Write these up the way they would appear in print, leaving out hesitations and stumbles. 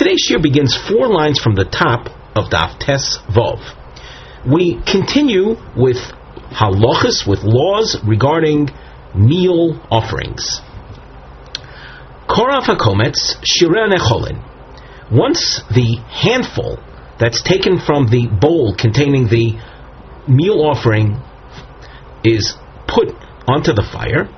Today's shiur begins 4 lines from the top of Daf Tes Vov. We continue with halachas, with laws regarding meal offerings. Korav hakometz shireh necholin. Once the handful that's taken from the bowl containing the meal offering is put onto the fire,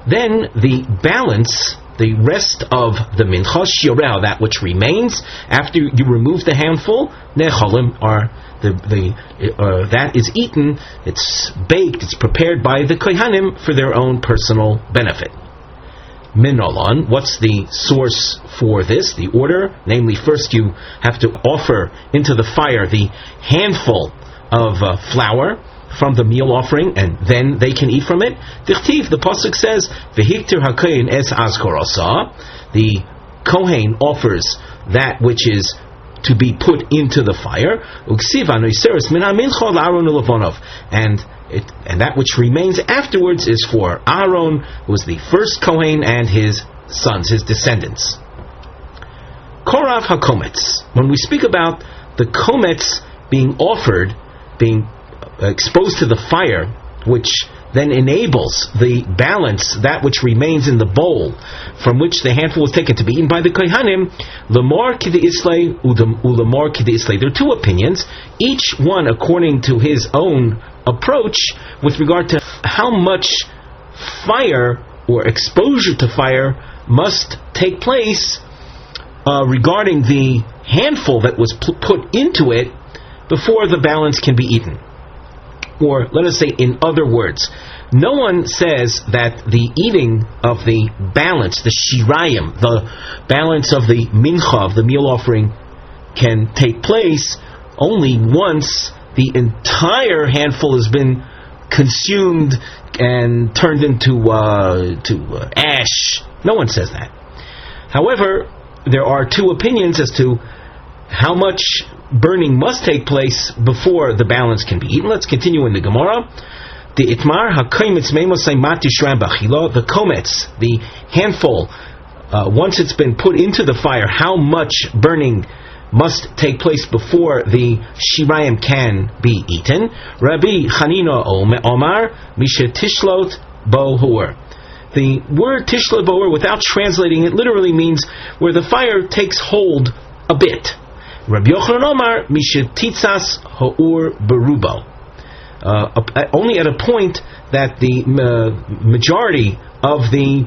then the balance, the rest of the mincha, shireh, that which remains after you remove the handful, necholim, are that is eaten, it's baked, it's prepared by the kohanim for their own personal benefit. Minolan, what's the source for this, the order? Namely, first you have to offer into the fire the handful of flour from the meal offering, and then they can eat from it. Dichtiv, the pasuk says, "V'hiktir HaKohen es azkorasa." The Kohen offers that which is to be put into the fire. Uksiv anoiseres min hamincha l'Aaron u'levonov, and that which remains afterwards is for Aaron, who was the first Kohen, and his sons, his descendants. Korav hakometz. When we speak about the kometz being offered, being exposed to the fire, which then enables the balance, that which remains in the bowl from which the handful was taken to be eaten by the kohanim, lemor k'di islay ulemor k'di islay. There are 2 opinions, each one according to his own approach with regard to how much fire or exposure to fire must take place regarding the handful that was put into it before the balance can be eaten. Or let us say, in other words, no one says that the eating of the balance, the shirayim, the balance of the mincha, of the meal offering, can take place only once the entire handful has been consumed and turned into ash. No one says that. However, there are 2 opinions as to how much burning must take place before the balance can be eaten. Let's continue in the Gemara. The itmar hakometz meimosay matishram bachila. The kometz, the handful, once it's been put into the fire, how much burning must take place before the shirayim can be eaten? Rabbi Chanina Omar mishe tishlot bo huor. The word tishlot bo huor, without translating it, literally means where the fire takes hold a bit. Rabbi Yochanan Omar mishetitzas ha'ur berubo. Only at a point that the majority of the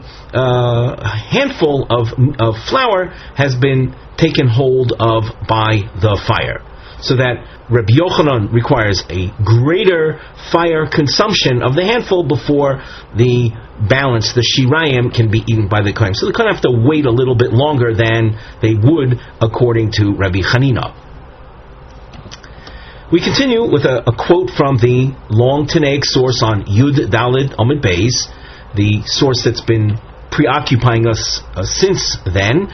handful of flour has been taken hold of by the fire. So that Rabbi Yochanan requires a greater fire consumption of the handful before the balance, the shirayim, can be eaten by the kohen. So the kohen have to wait a little bit longer than they would according to Rabbi Chanina. We continue with a quote from the long Tanaic source on Yud Dalid Amud Beis, the source that's been preoccupying us since then.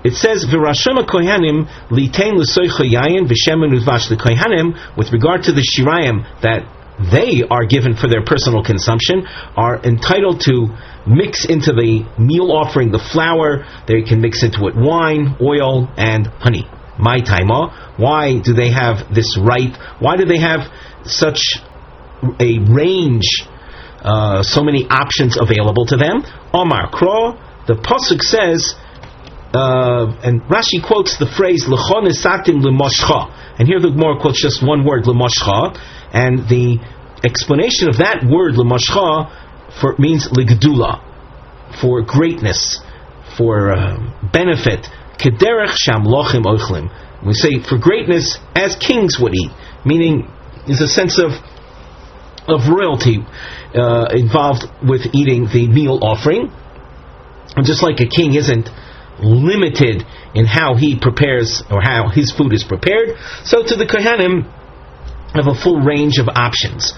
It says, "V'rashem kohanim litain l'soicha yayin v'shemen udvash." The kohanim, with regard to the shirayim that they are given for their personal consumption, are entitled to mix into the meal offering the flour. They can mix into it wine, oil, and honey. My taima. Why do they have this right? Why do they have such a range, so many options available to them? Omar Kro, the pasuk says, and Rashi quotes the phrase "L'chon esatim l'moshcha," and here the Gemara quotes just one word, "l'moshcha," and the explanation of that word "l'moshcha" means "l'gedula," for greatness, for benefit. Kederech shamlochim ochlim. We say for greatness as kings would eat, meaning there's a sense of royalty involved with eating the meal offering. And just like a king isn't limited in how he prepares or how his food is prepared, so to the kohanim have a full range of options.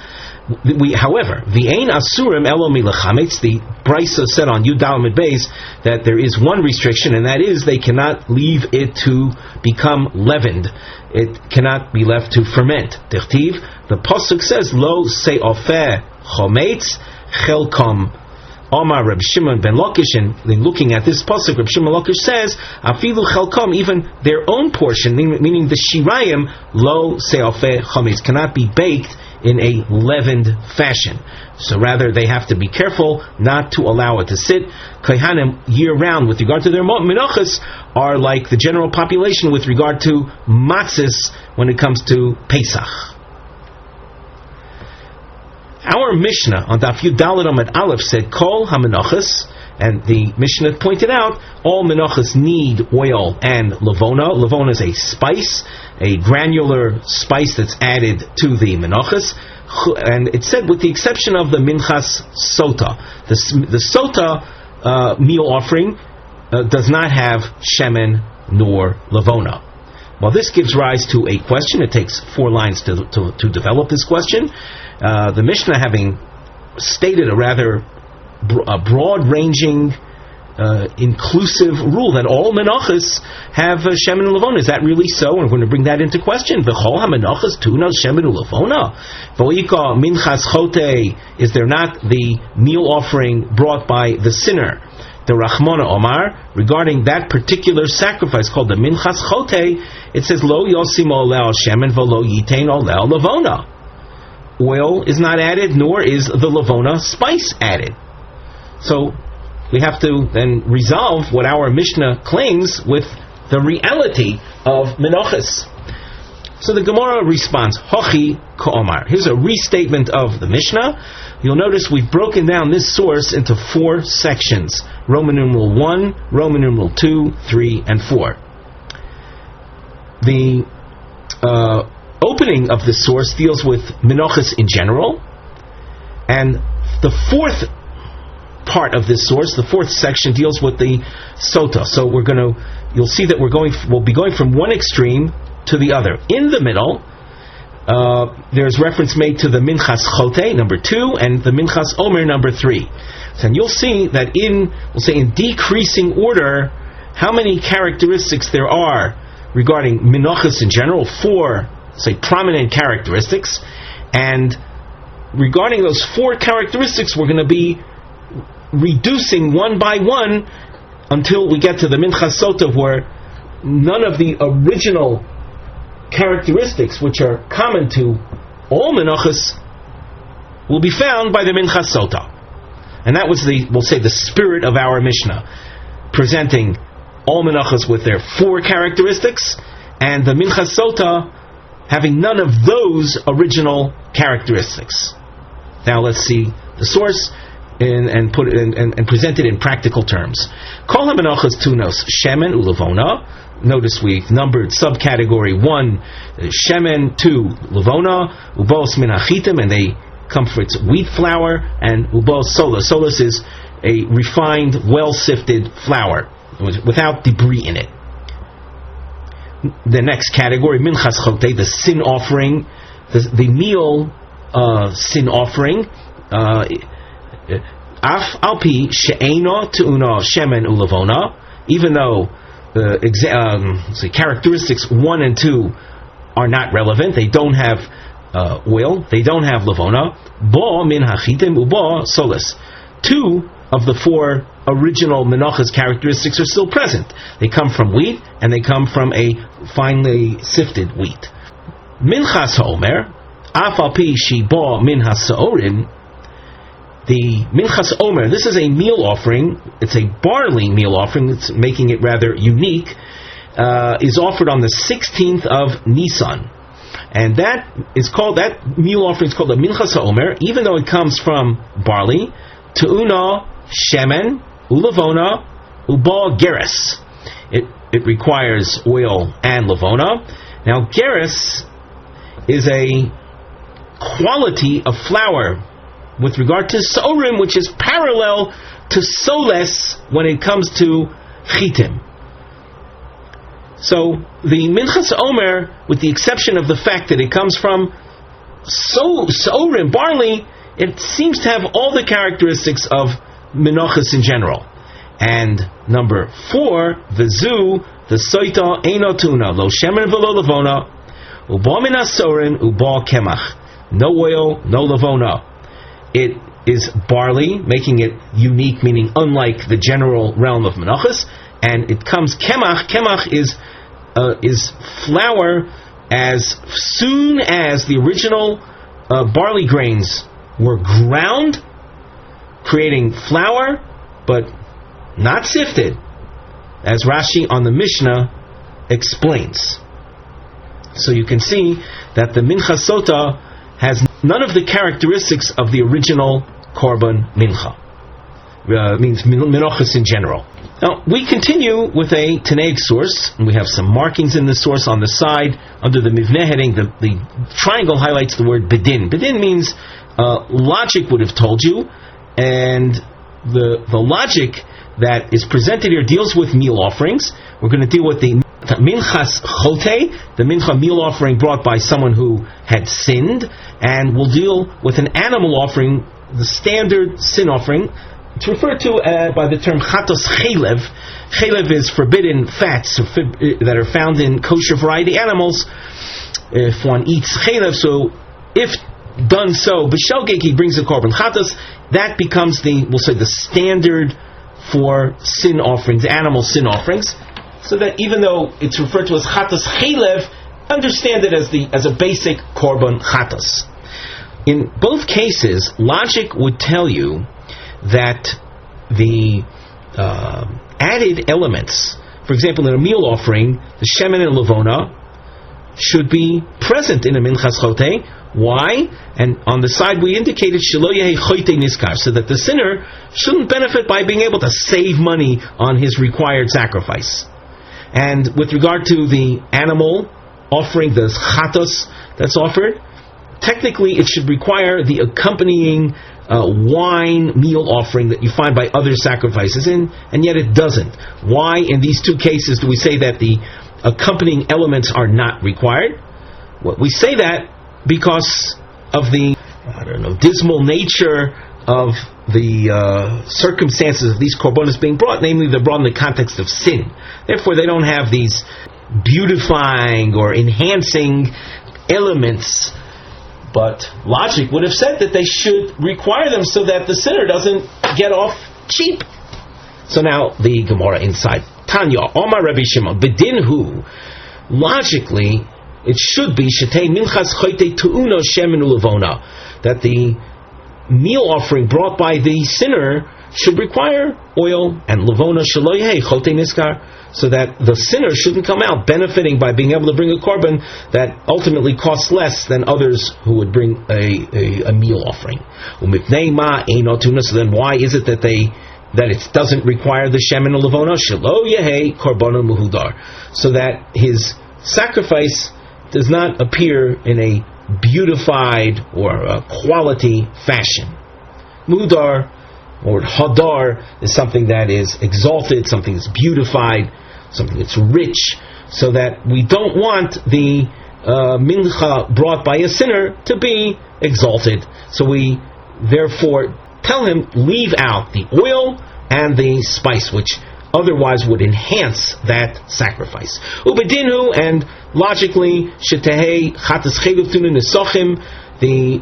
However, v'ein asurim elo milachametz, the Brisa said on Yud Daled Amud Beis that there is one restriction, and that is they cannot leave it to become leavened. It cannot be left to ferment. Dichtiv, the pasuk says, "Lo se'ofeh chometz chelkom Omar Reb Shimon ben Lakish, and in looking at this pasuk, Reb Shimon Lakish says, Afilu chelkom, even their own portion, meaning the shirayim, lo se'afeh chametz, cannot be baked in a leavened fashion. So rather, they have to be careful not to allow it to sit. Kohanim year-round, with regard to their menachos, are like the general population with regard to matzahs when it comes to Pesach. Our Mishnah on Daf Yudalad Amud Aleph said, Kol ha-menachos, and the Mishnah pointed out, all menachos need oil and levona. Levona is a spice, a granular spice that's added to the menachos. And it said, with the exception of the minchas sotah. The sotah meal offering does not have shemen nor levona. Well, this gives rise to a question. It takes 4 lines to develop this question. The Mishnah, having stated a rather broad-ranging, inclusive rule that all menachos have shemen and levona. Is that really so? And we're going to bring that into question. V'chol ha-menachos tuna shemen u'levona. V'oika minchas chote. Is there not the meal offering brought by the sinner? The Rachmana Omar, regarding that particular sacrifice called the minchas chote, it says lo yosim olel shemen v'lo yitain olel levona. Oil is not added, nor is the levona spice added. So we have to then resolve what our Mishnah claims with the reality of menachos. So the Gemara responds, Hochi ka'omar. Here's a restatement of the Mishnah. You'll notice we've broken down this source into 4 sections. Roman numeral 1, Roman numeral 2, 3, and 4. The opening of this source deals with menachos in general, and the 4th part of this source, the 4th section, deals with the Sotah. So you'll see that we'll be going from one extreme to the other. In the middle, there's reference made to the minchas chote, number 2, and the minchas omer, number 3. And you'll see that in decreasing order, how many characteristics there are regarding menachos in general. 4, prominent characteristics, and regarding those 4 characteristics, we're going to be reducing one by one until we get to the minchas sotah, where none of the original characteristics which are common to all menachos will be found by the minchas sotah. And that was the spirit of our Mishnah, presenting all menachos with their 4 characteristics, and the minchas sotah having none of those original characteristics. Now let's see the source and put it and present it in practical terms. Kol ha-menachos tunos shemen u'levona. Notice we've numbered subcategory 1 shemen, 2 levona, ubos min hachitim, and they come for its wheat flour, and ubos solos. Solos is a refined, well-sifted flour without debris in it. The next category, minchas chote, the sin offering, the meal sin offering. Af alpi she'ena tu'una shemen u'levona, even though characteristics 1 and 2 are not relevant, they don't have oil, they don't have levona. Bo min hachitim ubo solis. 2 of the 4 original menachos characteristics are still present. They come from wheat, and they come from a finely sifted wheat. Minchas ha'omer, af al pi shibo minchas ha'orin. The minchas omer, this is a meal offering. It's a barley meal offering. It's making it rather unique. Is offered on the 16th of Nisan, and that meal offering is called the minchas ha'omer, even though it comes from barley. Tu'una shemen u'levona uba geres. It requires oil and levona. Now, geres is a quality of flour with regard to sorim, which is parallel to soles when it comes to chitim. So the minchas omer, with the exception of the fact that it comes from sorim, barley, it seems to have all the characteristics of menachos in general. And number 4, v'zu, the Sotah eino tuna, lo shemen v'lo levona, uba min hasorin, uba kemach. No oil, no levona. It is barley, making it unique, meaning unlike the general realm of menachos. And it comes kemach. Kemach is flour as soon as the original barley grains were ground, creating flour, but not sifted, as Rashi on the Mishnah explains. So you can see that the mincha sotah has none of the characteristics of the original korban mincha. Means menachos in general. Now, we continue with a Tanaic source, and we have some markings in the source on the side. Under the Mivneh heading, the triangle highlights the word bedin. Bedin means logic would have told you, and the logic that is presented here deals with meal offerings. We're going to deal with the minchas chote, the mincha meal offering brought by someone who had sinned, and we'll deal with an animal offering, the standard sin offering. It's referred to by the term chatos chelev. Chelev is forbidden fats that are found in kosher variety animals. If one eats chelev, so if done so, b'shelgek, he brings a korban chatos, that becomes we'll say the standard for sin offerings, animal sin offerings. So that even though it's referred to as chatos chelev, understand it as a basic korban chatos. In both cases, logic would tell you that the added elements, for example, in a meal offering, the shemen and levona should be present in a minchas chote. Why? And on the side we indicated shelo yehi chote niskar, so that the sinner shouldn't benefit by being able to save money on his required sacrifice. And with regard to the animal offering, the chatos that's offered, technically it should require the accompanying wine meal offering that you find by other sacrifices, and yet it doesn't. Why in these two cases do we say that the accompanying elements are not required? Well, we say that because of the dismal nature of the circumstances of these korbanos being brought, namely they're brought in the context of sin. Therefore they don't have these beautifying or enhancing elements. But logic would have said that they should require them so that the sinner doesn't get off cheap. So now the Gemara inside. Tanya, Omar Rabbi Shimon, bedinhu. Logically, it should be shetei minchas chote tu'uno shemen ulevona, that the meal offering brought by the sinner should require oil and levona shelo yehi chote niskar, so that the sinner shouldn't come out benefiting by being able to bring a korban that ultimately costs less than others who would bring a meal offering. So then why is it that it doesn't require the shemen levona shelo yehi korban muhudar, so that his sacrifice does not appear in a beautified or a quality fashion. Muhudar or hadar is something that is exalted, something that's beautified, something that's rich, so that we don't want the mincha brought by a sinner to be exalted. So we therefore tell him, leave out the oil and the spice, which otherwise would enhance that sacrifice. Ubedinhu, and logically, shetehei chatas cheluftunu nesochim, the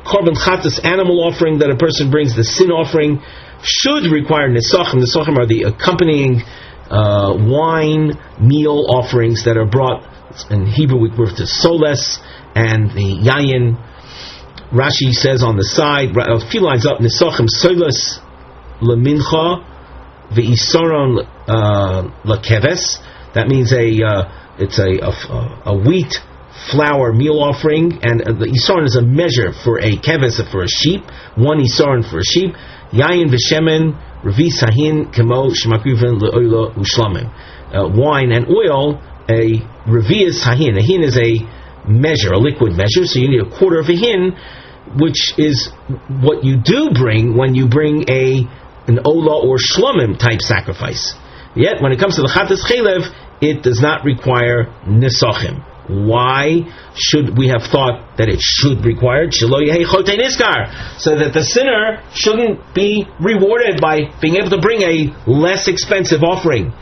korban chatas animal offering that a person brings, the sin offering, should require nesochim. Nesochim are the accompanying wine meal offerings that are brought. In Hebrew we refer to soles and the yayin. Rashi says on the side, a few lines up, nesochim soles lemincha ve'isaron lakeves. That means it's a wheat flour meal offering, and the isaron is a measure for a keves, for a sheep, one isaron for a sheep. Yayin v'shemen revi sahin kemo shemakriven le'oilo ushlamim. Wine and oil, a revi is sahin. A hin is a measure, a liquid measure, so you need a quarter of a hin, which is what you do bring when you bring an ola or shlamim type sacrifice. Yet when it comes to the chatas chelev, it does not require nesochim. Why should we have thought that it should require shelo yehi chote niskar, so that the sinner shouldn't be rewarded by being able to bring a less expensive offering?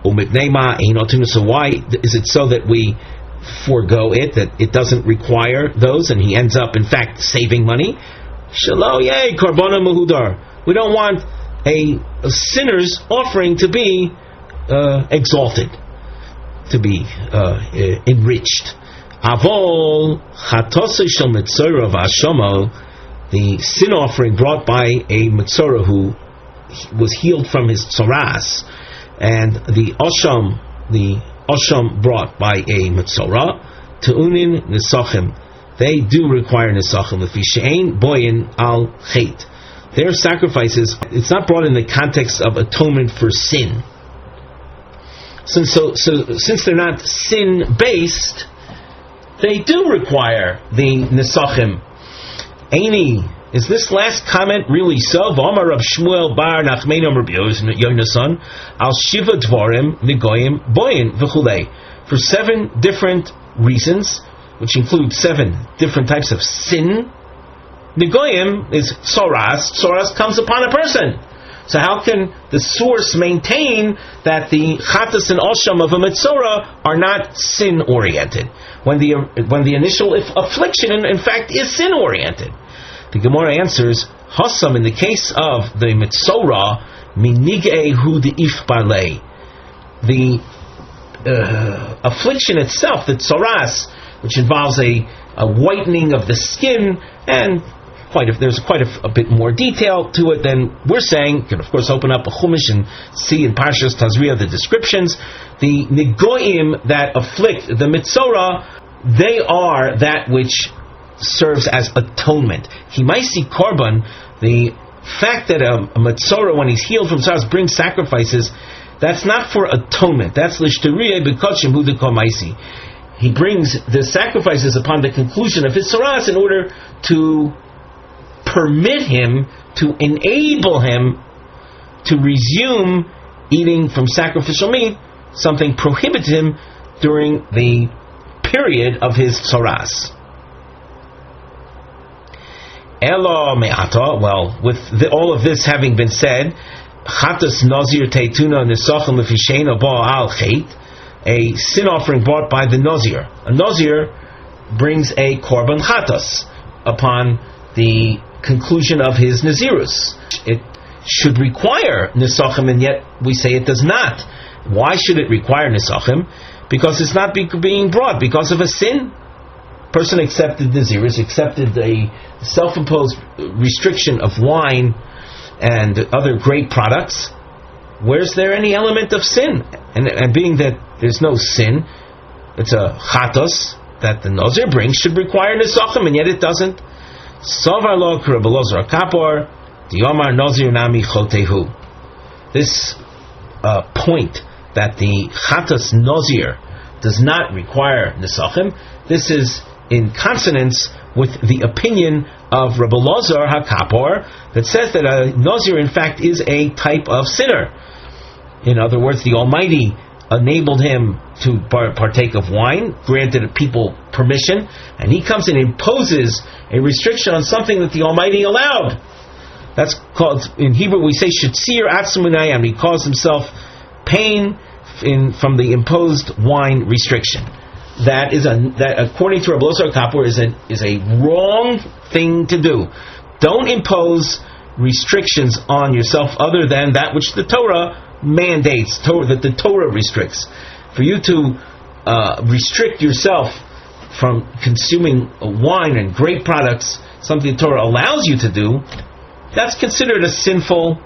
So why is it so that we forego it, that it doesn't require those, and he ends up in fact saving money? Shelo yeh karbona mahudar. We don't want a sinner's offering to be exalted, to be enriched. Avol chatose shel mitzora v'ashamo, the sin offering brought by a mitzora who was healed from his tzoras, and the osham brought by a mitzora, te'unin nisachim, they do require nisachim. Lefi she'ein boyin al chet. Their sacrifices, it's not brought in the context of atonement for sin. Since they're not sin-based, they do require the nisachim. Aini, is this last comment really so? V'amar Rav Shmuel bar Nachmenu Rav Yehonasan al shiva dvarim nigoyim boyin v'chulei. For 7 different reasons, which include 7 different types of sin. Nigoyim is tzoras. Tzoras comes upon a person. So how can the source maintain that the chatas and osham of a mitzora are not sin-oriented, when the initial affliction in fact is sin-oriented? The Gemara answers, Hasam, in the case of the mitzora, minigei hu de'if balei. The affliction itself, the tzoras, which involves a whitening of the skin, and there's quite a bit more detail to it than we're saying. You can of course open up a chumash and see in Parshas Tazriah the descriptions. The nigoyim that afflict the mitzora, they are that which serves as atonement. Himaisi korban, the fact that a mitzora, when he's healed from tzoras, brings sacrifices, that's not for atonement. That's l'shteriye b'kodshim hu dekomaisi. He brings the sacrifices upon the conclusion of his tzoras in order to permit him, to enable him to resume eating from sacrificial meat, something prohibited him during the period of his tzoras. Elo me'ata, well, with all of this having been said, chatas nazir teituna nisachim lefisheina ba'al chet, a sin offering brought by the nazir. A nazir brings a korban chatas upon the conclusion of his nazirus. It should require nisachim, and yet we say it does not. Why should it require nisachim? Because it's not being brought because of a sin. Person accepted nazirus, accepted a self-imposed restriction of wine and other grape products. Where's there any element of sin? And being that there's no sin, it's a chatos that the nazir brings, should require nisachim, and yet it doesn't. Savar lo HaRav Ozer kapor diomar nazir nami chotehu. This point that the chatos nazir does not require nisachim, this is in consonance with the opinion of Rav Ozer HaKapor that says that a nazir in fact is a type of sinner. In other words, the Almighty enabled him to partake of wine, granted people permission, and he comes and imposes a restriction on something that the Almighty allowed. That's called, in Hebrew we say, shetzir atzmunayam. He caused himself pain from the imposed wine restriction. That according to Rav Ozer Kapor is a wrong thing to do. Don't impose restrictions on yourself other than that which the Torah mandates, that the Torah restricts. For you to restrict yourself from consuming wine and grape products, something the Torah allows you to do, that's considered a sinful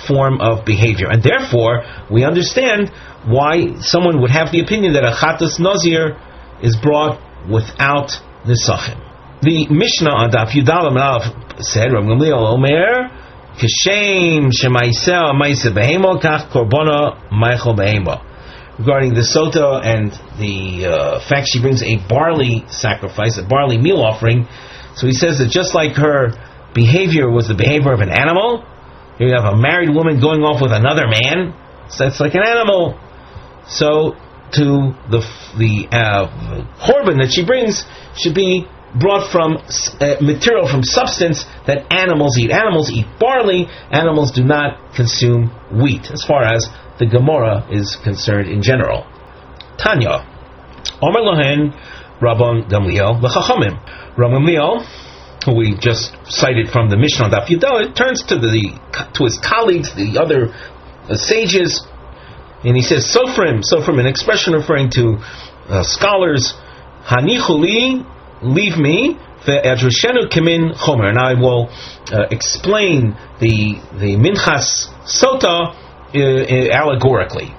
form of behavior. And therefore, we understand why someone would have the opinion that a chatas nazir is brought without nisachim. The Mishnah on Daf Yudalam said, Rav Gamliel Omer, Kishem shemaisel maisa behemo kach korbona meichel behemo. Regarding the Sotah and the fact she brings a barley sacrifice, a barley meal offering, so he says that just like her behavior was the behavior of an animal, you have a married woman going off with another man, so that's like an animal. So to the korban that she brings should be brought from material, from substance that animals eat. Animals eat barley. Animals do not consume wheat, as far as the Gemara is concerned in general. Tanya, Omer Lohen Rabban Gamliel l'Chachamim. Rabban Gamliel who we just cited from the Mishnah Daf Yomi, turns to his colleagues, the other sages, and he says, Sofrim, an expression referring to scholars, Hanichuli, leave me, ve'adrashenu kimin chomer, and I will explain the Minchas Sotah allegorically.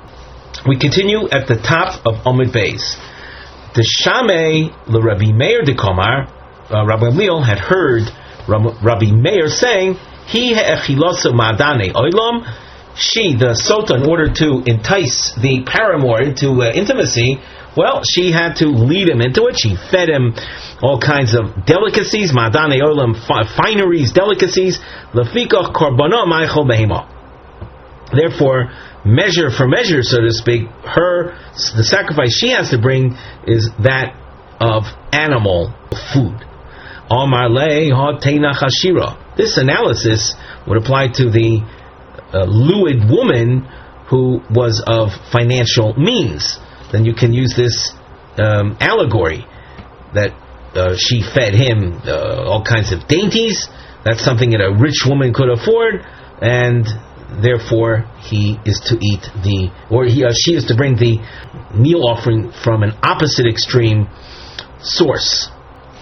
We continue at the top of Omid Beis. The Shamei l'Rabbi Meir de Komar, Rabbi Gamliel had heard Rabbi Meir saying, He he'echilosu ma'adane oilam, she, the Sotah, in order to entice the paramour into intimacy, well, she had to lead him into it. She fed him all kinds of delicacies, ma'adane oilam, fineries, delicacies, lefikach korbanot ma'achol behema. Therefore, measure for measure, so to speak, the sacrifice she has to bring is that of animal food. This analysis would apply to the lewd woman who was of financial means. Then you can use this allegory that she fed him all kinds of dainties. That's something that a rich woman could afford, and therefore he is to eat she is to bring the meal offering from an opposite extreme source.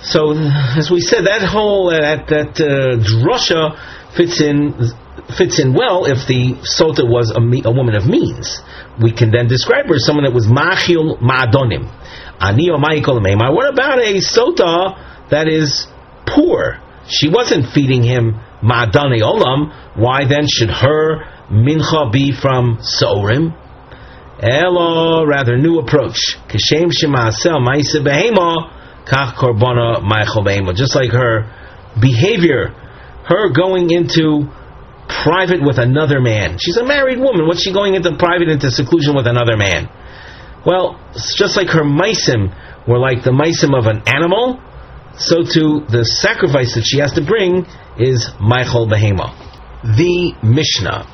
So, as we said, that whole drasha fits in well if the Sotah was a woman of means. We can then describe her as someone that was machil ma'adonim. What about a Sotah that is poor? She wasn't feeding him ma'adane olam. Why then should her mincha be from sorim? Elo, rather new approach. Kashem shema'asel ma'isa behema kach korbana ma'achol behema. Just like her behavior, her going into private with another man. She's a married woman. What's she going into private, into seclusion with another man? Well, just like her maisim were like the maisim of an animal, so too the sacrifice that she has to bring is ma'achol behema. The Mishnah.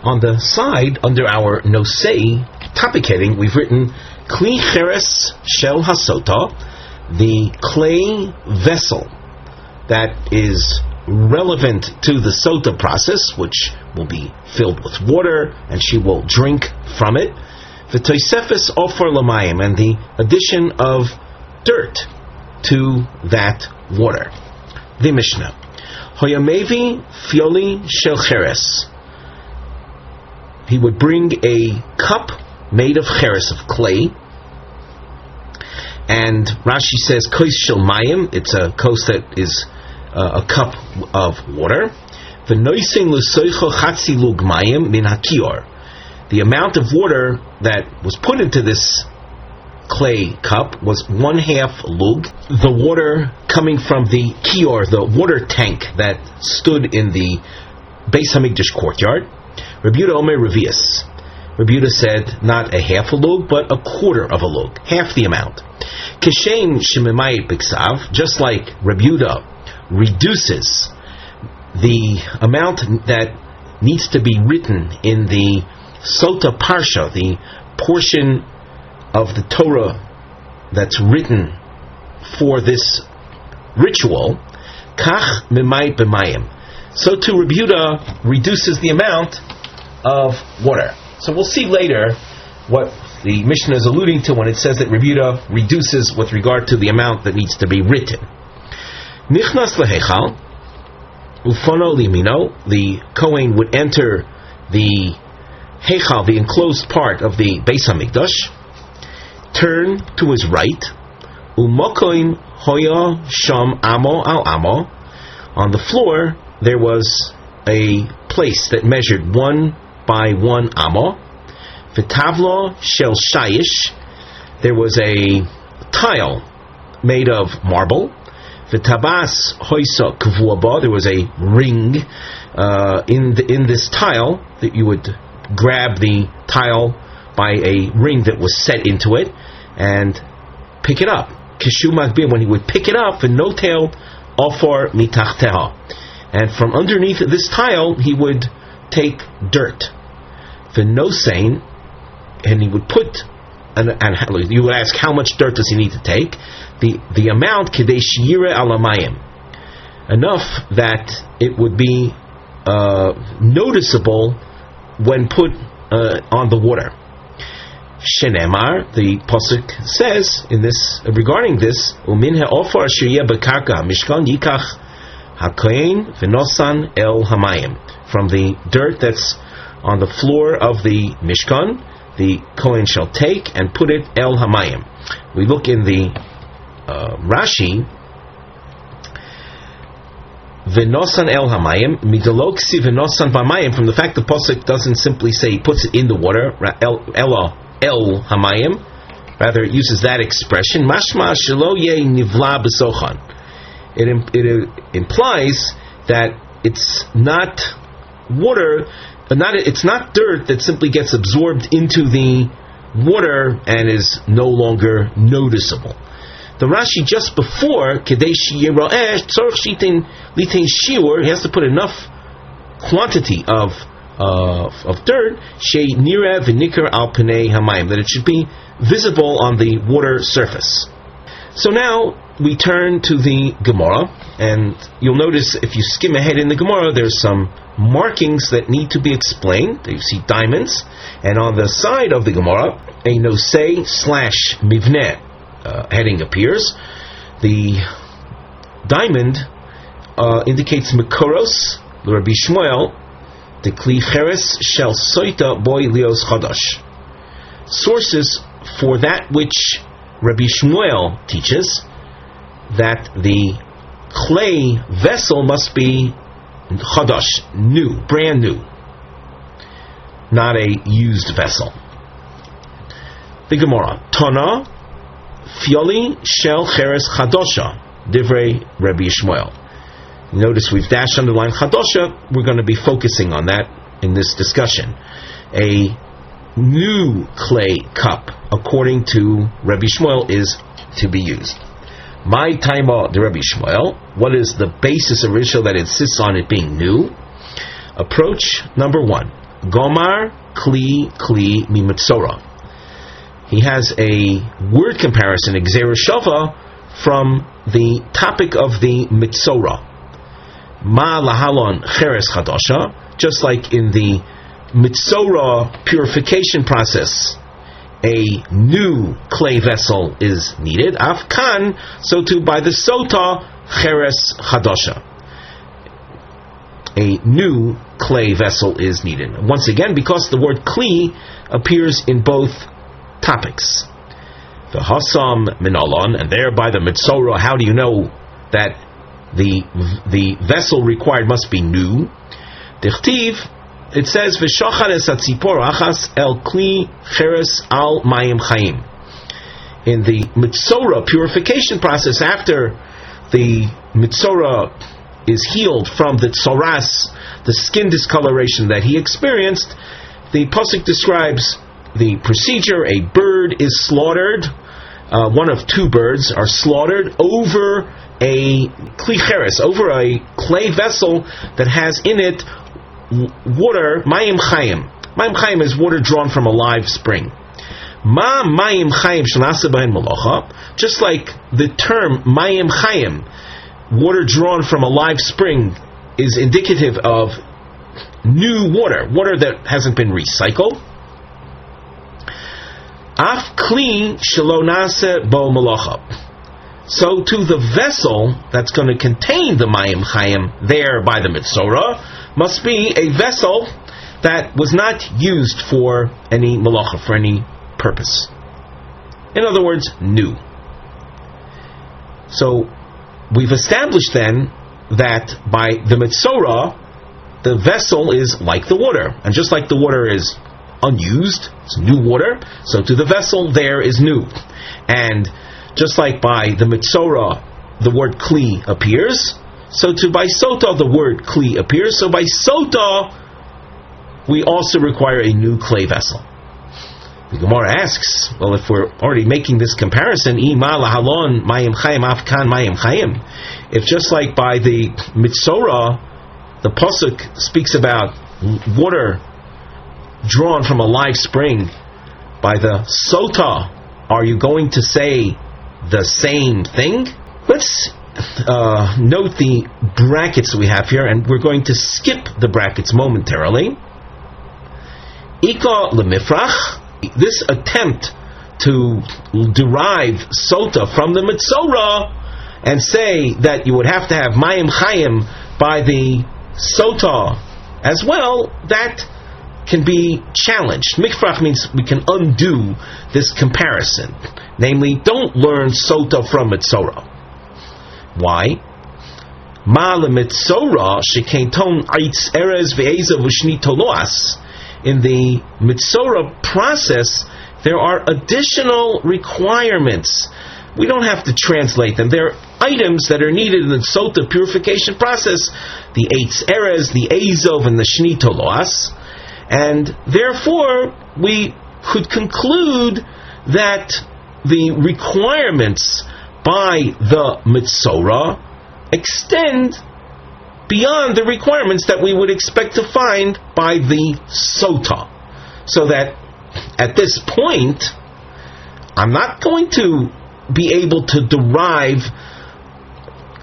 On the side, under our Nosei topic heading, we've written Kli Cheres Shel HaSotah, the clay vessel that is relevant to the Sotah process, which will be filled with water, and she will drink from it. V'toisefes ofer l'mayim, and the addition of dirt to that water. The Mishnah. Hoyamevi fioli shel cheres. He would bring a cup made of cheres, of clay, and Rashi says kos shel mayim. It's a kos that is a cup of water. V'noising l'soicho chatzi lug mayim min hakior. The amount of water that was put into this clay cup was 1/2 lug. The water coming from the kior, the water tank that stood in the Beis Hamikdash courtyard. Rabbi Yehuda Omer Revius. Rabbi Yehuda said not 1/2 lug, but 1/4 of a lug, half the amount. Kishem shemimayit b'ksav, just like Rabbi Yehuda reduces the amount that needs to be written in the Sotah Parsha, the portion of the Torah that's written for this ritual, kach mimayit b'mayim. So too Rabbi Yehuda reduces the amount of water. So we'll see later what the Mishnah is alluding to when it says that Rabbi Yehuda reduces with regard to the amount that needs to be written. Nichnas lehechal ufono limino. The Kohen would enter the hechal, the enclosed part of the Beis Hamikdash, turn to his right. Umokoim hoya sham amo al amo. On the floor there was a place that measured 1 by 1 amo. V'tavlo shel shayish. There was a tile made of marble. V'tabas hoisa kvuaba. There was a ring in this tile that you would grab the tile by a ring that was set into it and pick it up. Kishu magbir, when he would pick it up, v'notel ofor mitachteha, and from underneath this tile he would take dirt. V'nosein, and he would put, and you would ask how much dirt does he need to take? The amount kedei shiur alamayim, enough that it would be noticeable when put on the water. Shenemar, the pasuk says in this regarding this, umin ha'ofar shirya b'karka mishkan yikach HaKohen Yehonasan el hamayim, from the dirt that's on the floor of the Mishkan, the Kohen shall take and put it el hamayim. We look in the Rashi, Yehonasan el hamayim midaloksi Yehonasan b'mayim, from the fact the pasuk doesn't simply say he puts it in the water, el hamayim, rather it uses that expression, mashma shelo yeh nivla b'sochan. It implies that it's not water, it's not dirt that simply gets absorbed into the water and is no longer noticeable. The Rashi just before Kedei Shiyira'eh Tzorch Shitin Litin Shiur, he has to put enough quantity of dirt, Shei Nira V'Nikar Al Pnei Hamayim, that it should be visible on the water surface. So now we turn to the Gemara, and you'll notice if you skim ahead in the Gemara, there's some markings that need to be explained. You see diamonds, and on the side of the Gemara, a nosei / mivneh heading appears. The diamond indicates Mekoros, Rabbi Shmuel, the Kli Cheres Shel Sotah Boy Lios Chadash. Sources for that which Rabbi Shmuel teaches, that the clay vessel must be chadash, new, brand new, not a used vessel. The Gemara, Tana Fioli Shel Cheres Chadosha, Divrei Rabbi Shmuel. Notice we've dashed underline Chadosha. We're going to be focusing on that in this discussion. A new clay cup, according to Rabbi Shmuel, is to be used. My taima de Rabbi Shmuel, what is the basis of Rishon that insists on it being new? Approach number 1. Gomar kli mi mitzora. He has a word comparison, Gzera Shava, from the topic of the mitzora. Ma lahalon cheres chadasha, just like in the mitzora purification process, a new clay vessel is needed. Afkan, so too by the Sotah, cheres chadasha, a new clay vessel is needed. Once again, because the word kli appears in both topics. The hasam minalon, and there by the mitzora, how do you know that the vessel required must be new? Dichtiv, it says v'shachar es hatzipor achas el kli cheres al mayim chayim. In the mitzora purification process, after the mitzora is healed from the tzoras, the skin discoloration that he experienced, the pasuk describes the procedure. A bird is slaughtered, one of two birds are slaughtered over a kli cheres, over a clay vessel that has in it water, mayim chayim. Mayim chayim is water drawn from a live spring. Ma mayim chayim shenasa b'hen malacha, just like the term mayim chayim, water drawn from a live spring, is indicative of new water, water that hasn't been recycled. Af kli shelo nase bo malacha. So to the vessel that's going to contain the mayim chayim there by the mitzora must be a vessel that was not used for any malacha, for any purpose. In other words, new. So we've established then that by the mitzora, the vessel is like the water, and just like the water is unused, it's new water, so to the vessel there is new. And just like by the mitzora the word kli appears, so to by Sotah the word kli appears. So by Sotah we also require a new clay vessel. The Gemara asks, well, if we're already making this comparison, if just like by the mitzora the pasuk speaks about water drawn from a live spring, by the Sotah are you going to say the same thing? Let's note the brackets we have here, and we're going to skip the brackets momentarily. Ika lemifrach, this attempt to derive sotah from the mitzorah and say that you would have to have mayim chayim by the sotah as well, that can be challenged. Mikfrach means we can undo this comparison. Namely, don't learn sotah from mitzorah. Why? Ma le-mitzorah shekenton eitz erez ve'eza v'shni toloas. In the mitzorah process, there are additional requirements. We don't have to translate them. They're items that are needed in the sotah purification process, the eitz erez, the ezov, and the shni toloas. And therefore, we could conclude that the requirements by the mitzorah extend beyond the requirements that we would expect to find by the sotah. So that at this point, I'm not going to be able to derive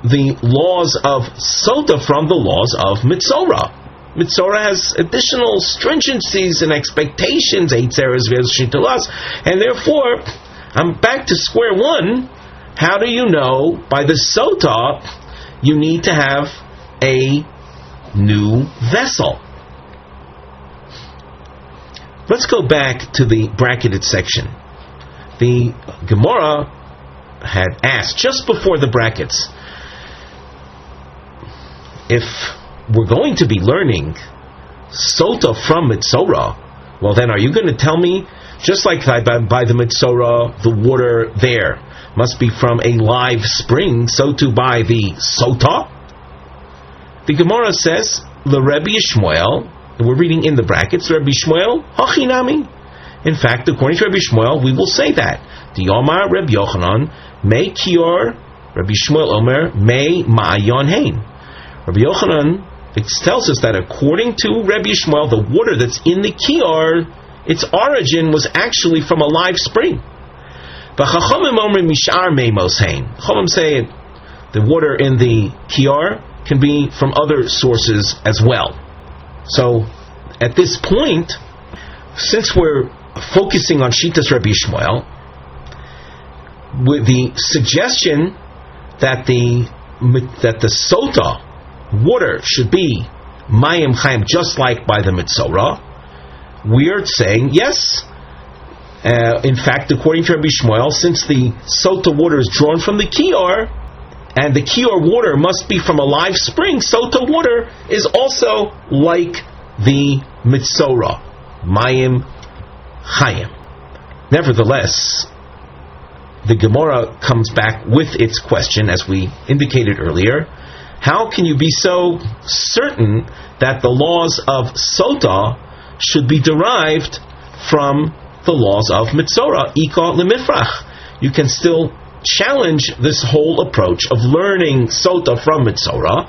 the laws of sotah from the laws of mitzorah. Mitzorah has additional stringencies and expectations, and therefore, I'm back to square one. How do you know by the sotah you need to have a new vessel? Let's go back to the bracketed section. The Gemara had asked just before the brackets, if we're going to be learning sotah from mitzorah, well then are you going to tell me, just like by the mitzorah, the water there must be from a live spring, so too by the sotah? The Gemara says, the Rebbe Yishmael, and we're reading in the brackets, Rebbe Yishmael, hachinami. In fact, according to Rebbe Yishmael, we will say that. The Omar Rebbe Yochanan, may kior, Rebbe Yishmael Omer, may ma'ayon hein. Rebbe Yochanan, it tells us that according to Rebbe Yishmael, the water that's in the kior, its origin was actually from a live spring. But Chachamim Omer mishar meimos hein. Chachamim say the water in the kior can be from other sources as well. So, at this point, since we're focusing on Shitas Rebbe Yishmael, with the suggestion that the sotah water should be mayim chayim, just like by the mitzorah, we are saying yes. In fact, according to Rebbe Yishmael, since the sotah water is drawn from the kior, and the kior water must be from a live spring, sotah water is also like the mitzorah, mayim chayim. Nevertheless, the Gemara comes back with its question, as we indicated earlier. How can you be so certain that the laws of sotah should be derived from the laws of mitzorah? Ika lemifrach. You can still challenge this whole approach of learning sotah from mitzorah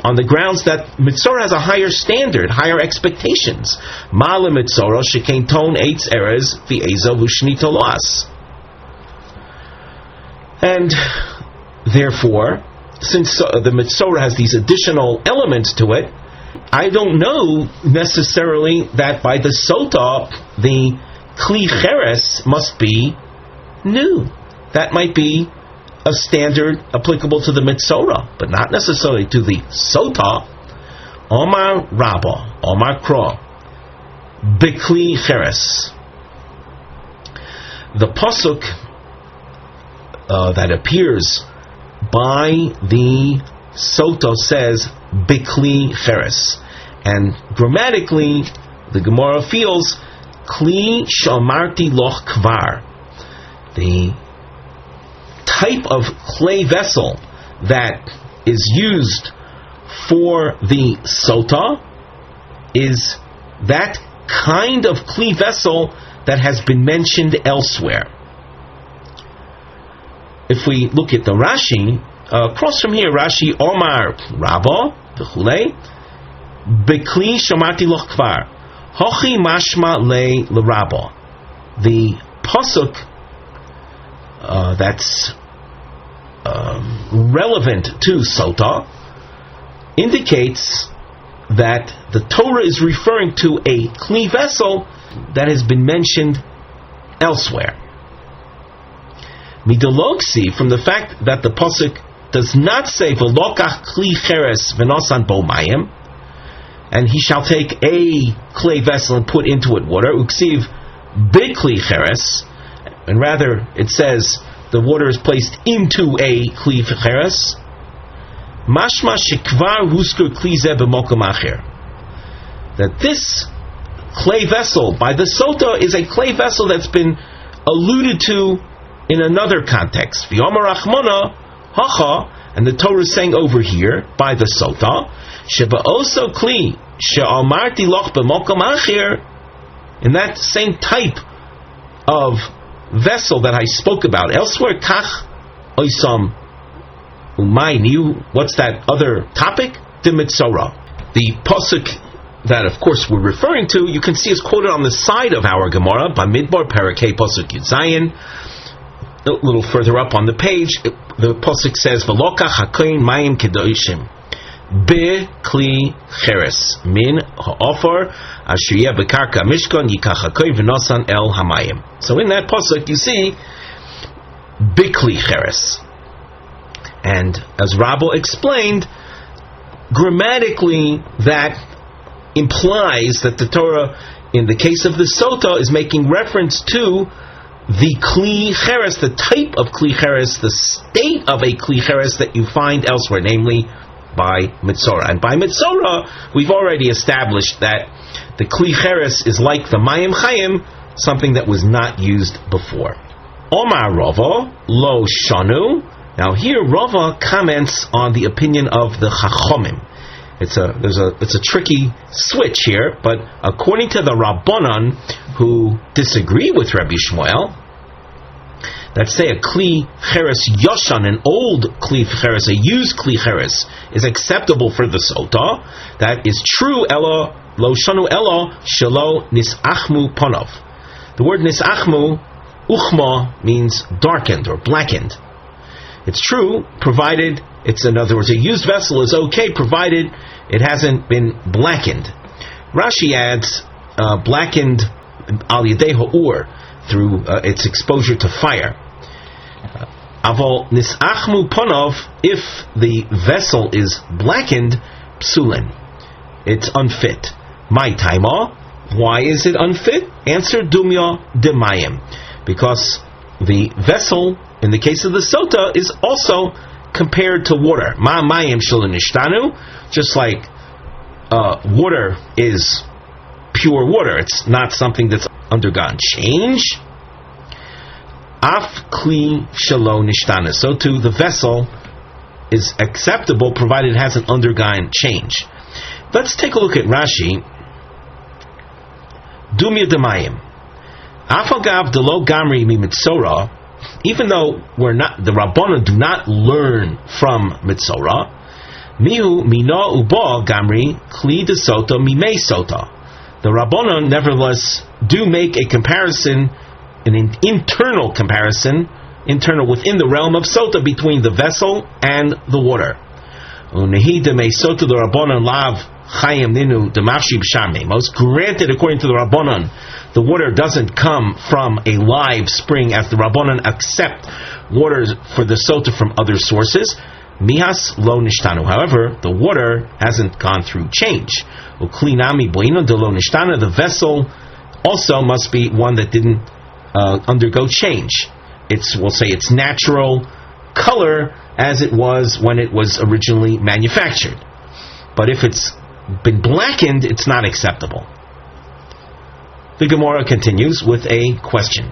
on the grounds that mitzorah has a higher standard, higher expectations. Ma le mitzorah shekein ton eitz erez v'eza v'shni toloas. And therefore, since the mitzorah has these additional elements to it, I don't know necessarily that by the sotah the kli cheres must be new. That might be a standard applicable to the mitzorah, but not necessarily to the sotah. Omar Rabba, Omar Kra, Bikli Cheres. The pasuk that appears by the sotah says Bikli Cheres, and grammatically the Gemara feels Kli Shamarti Loch Kvar. The type of clay vessel that is used for the sotah is that kind of clay vessel that has been mentioned elsewhere. If we look at the Rashi, across from here, Rashi, Omar Rabba, v'chulei, Bekli Shamati Loch Kvar, Hochi Mashma Le L'Rabba. The pasuk that's relevant to Sotah, indicates that the Torah is referring to a kli vessel that has been mentioned elsewhere. Midologsi, from the fact that the pasuk does not say v'lokach kli cheres v'nosan bo mayim, and he shall take a clay vessel and put into it water, uksiv bikli cheres, and rather it says the water is placed into a kli cheres. Mashma shekvar huskur kli zeh b'mokom acher, that this clay vessel by the Sotah is a clay vessel that's been alluded to in another context. V'yomer rachmona hacha, and the Torah is saying over here by the Sotah, sheba oso kli she'amarti loch b'mokom acher, in that same type of vessel that I spoke about elsewhere, kach oisam umayniu. What's that other topic? The mitzora. The pasuk that, of course, we're referring to, you can see is quoted on the side of our Gemara, Bamidbar Parakeh pasuk Yud Zayin. A little further up on the page, the pasuk says, "V'lokach HaKohen mayim kedoshim be kli cheres min ha'ofar asher yeh bekarka mishkan yikach HaKohen v'nosan el hamayim." So in that pasuk, you see bikli cheres, and as Rabbo explained, grammatically that implies that the Torah, in the case of the Sotah, is making reference to the kli cheres, the type of kli cheres, the state of a kli cheres that you find elsewhere, namely by mitzora. And by mitzora, we've already established that the kli cheres is like the mayim chayim, something that was not used before. Omar Rava lo shanu. Now here Rava comments on the opinion of the Chachomim. It's a tricky switch here, but according to the Rabbanan who disagree with Rabbi Shmuel, that say a kli cheres yoshan, an old kli cheres, a used kli cheres, is acceptable for the Sotah. That is true. Elo lo shanu elo shelo nisachmu ponov. The word nisachmu, uchma, means darkened or blackened. It's true, provided it's, in other words, a used vessel is okay, provided it hasn't been blackened. Rashi adds blackened al yedei ha'ur, through its exposure to fire. Aval nisachmu ponov, if the vessel is blackened, psulin, it's unfit. My taima, why is it unfit? Answer, dumya demayim, because the vessel, in the case of the Sotah, is also compared to water. Ma mayim shalanishtanu, just like water is pure water. It's not something that's undergone change. Af kli shalo nishtana. So too, the vessel is acceptable provided it hasn't undergone change. Let's take a look at Rashi. Dumya demayim. Afagav delo gamri mi mitzora. Even though the Rabbanan do not learn from mitzora, mihu mina uba gamri kli de Sotah mimei Sotah. The Rabbanan nevertheless do make a comparison, an internal comparison, internal within the realm of Sotah, between the vessel and the water. Unehi de me Sotah the Rabbanan lav chayim ninu demafshi b'sham. Most granted, according to the Rabbanan, the water doesn't come from a live spring, as the Rabbanan accept water for the Sotah from other sources. Mihas lo nishtanu. However, the water hasn't gone through change. Uklinami boina de lo nishtana. The vessel also must be one that didn't undergo change. We'll say its natural color as it was when it was originally manufactured. But if it's been blackened, it's not acceptable. The Gemara continues with a question.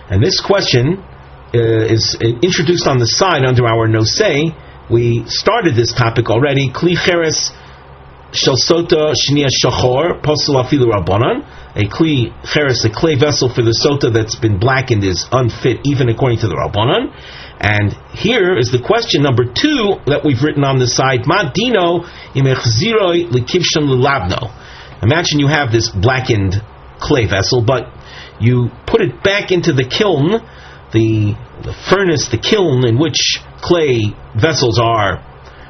And this question is introduced on the side under our nosei. We started this topic already. Kli cheres shel Sotah shnia shachor posel afilu rabbanan. A kli cheres, a clay vessel for the Sotah that's been blackened, is unfit even according to the Rabbanan. And here is the question number 2 that we've written on the side. Ma dino im echziroi likivshan lulabno. Imagine you have this blackened clay vessel, but you put it back into the kiln the furnace, the kiln in which clay vessels are